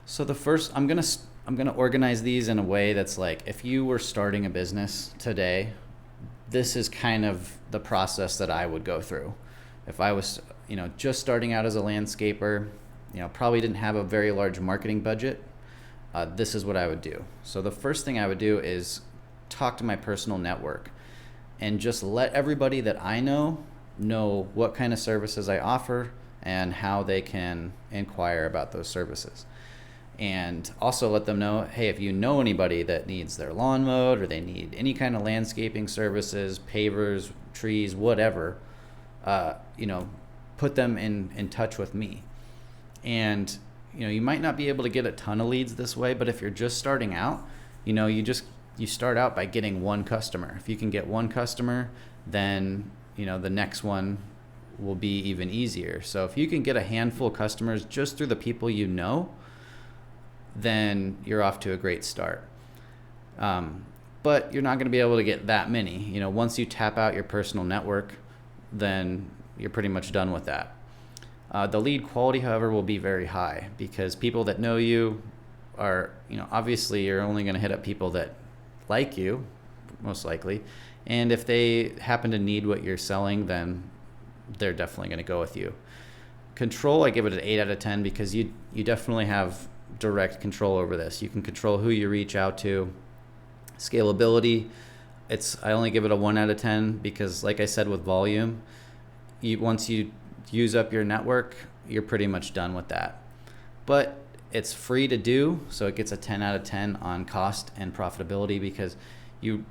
So I'm gonna organize these in a way that's like, if you were starting a business today, this is kind of the process that I would go through. If I was, just starting out as a landscaper, probably didn't have a very large marketing budget, this is what I would do. So the first thing I would do is talk to my personal network and just let everybody that I know what kind of services I offer and how they can inquire about those services. And also let them know, hey, if you know anybody that needs their lawn mowed or they need any kind of landscaping services, pavers, trees, whatever, put them in touch with me. And you might not be able to get a ton of leads this way, but if you're just starting out, you start out by getting one customer. If you can get one customer, then the next one will be even easier. So if you can get a handful of customers just through the people you know, then you're off to a great start. But you're not going to be able to get that many. Once you tap out your personal network, then you're pretty much done with that. The lead quality, however, will be very high because people that know you are, obviously you're only going to hit up people that like you, most likely. And if they happen to need what you're selling, then they're definitely going to go with you. Control, I give it an 8 out of 10 because you definitely have direct control over this. You can control who you reach out to. Scalability, I only give it a 1 out of 10 because, like I said, with volume, once you use up your network, you're pretty much done with that. But it's free to do, so it gets a 10 out of 10 on cost and profitability because you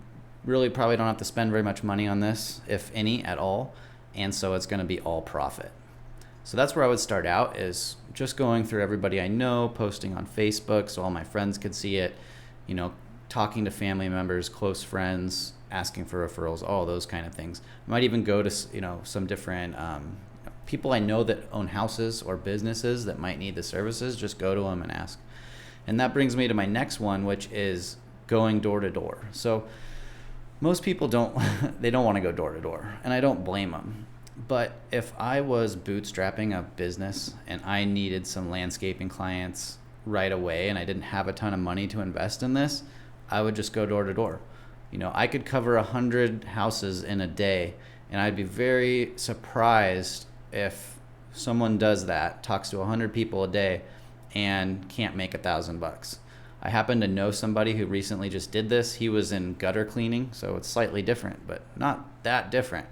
really probably don't have to spend very much money on this, if any at all, and so it's going to be all profit. So that's where I would start out, is just going through everybody I know, posting on Facebook so all my friends could see it, talking to family members, close friends, asking for referrals, all those kind of things. I might even go to, some different people I know that own houses or businesses that might need the services, just go to them and ask. And that brings me to my next one, which is going door to door. So most people don't want to go door to door, and I don't blame them. But if I was bootstrapping a business and I needed some landscaping clients right away and I didn't have a ton of money to invest in this, I would just go door to door. I could cover 100 houses in a day, and I'd be very surprised if someone does that, talks to 100 people a day and can't make $1,000. I happen to know somebody who recently just did this. He was in gutter cleaning, so it's slightly different, but not that different.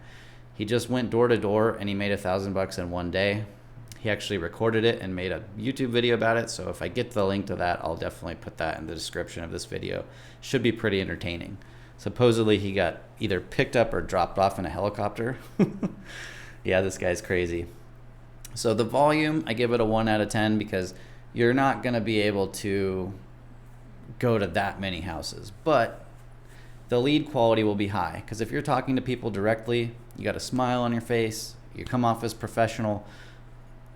He just went door to door and he made $1,000 in one day. He actually recorded it and made a YouTube video about it. So if I get the link to that, I'll definitely put that in the description of this video. Should be pretty entertaining. Supposedly he got either picked up or dropped off in a helicopter. Yeah, this guy's crazy. So the volume, I give it a 1 out of 10 because you're not going to be able to go to that many houses. But the lead quality will be high because if you're talking to people directly, you got a smile on your face, you come off as professional,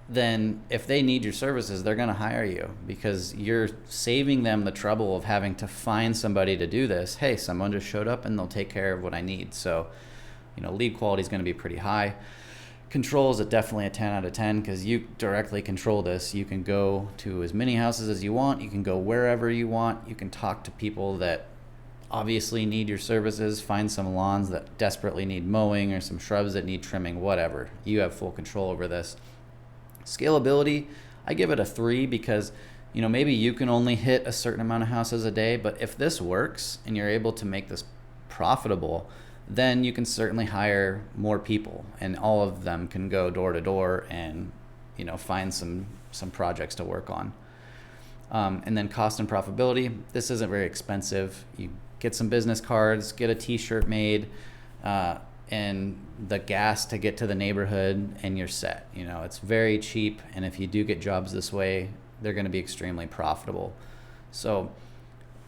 then if they need your services, they're going to hire you because you're saving them the trouble of having to find somebody to do this. Hey, someone just showed up and they'll take care of what I need. So, lead quality is going to be pretty high. Control is definitely a 10 out of 10 because you directly control this. You can go to as many houses as you want. You can go wherever you want. You can talk to people that obviously need your services, find some lawns that desperately need mowing or some shrubs that need trimming, whatever. You have full control over this. Scalability, I give it a 3 because, maybe you can only hit a certain amount of houses a day, but if this works and you're able to make this profitable, then you can certainly hire more people and all of them can go door to door and, find some projects to work on. And then cost and profitability, this isn't very expensive. You get some business cards, get a t-shirt made, and the gas to get to the neighborhood, and you're set. It's very cheap, and if you do get jobs this way, they're going to be extremely profitable. So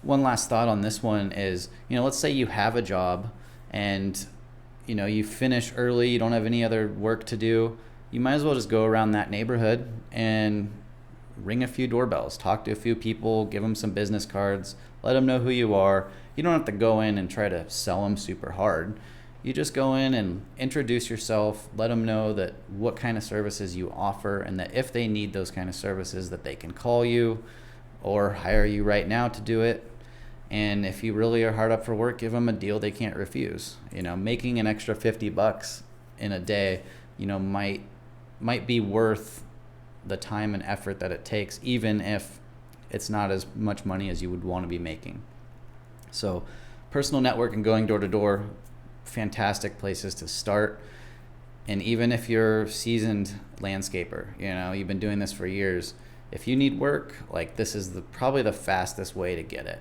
one last thought on this one is, let's say you have a job and you finish early, you don't have any other work to do. You might as well just go around that neighborhood and ring a few doorbells, talk to a few people, give them some business cards, let them know who you are. You don't have to go in and try to sell them super hard. You just go in and introduce yourself, let them know that what kind of services you offer, and that if they need those kind of services that they can call you. or hire you right now to do it. And if you really are hard up for work, give them a deal they can't refuse. Making an extra $50 in a day, might be worth the time and effort that it takes, even if it's not as much money as you would want to be making. So personal network and going door to door, fantastic places to start. And even if you're a seasoned landscaper, you've been doing this for years, if you need work, like this is probably the fastest way to get it.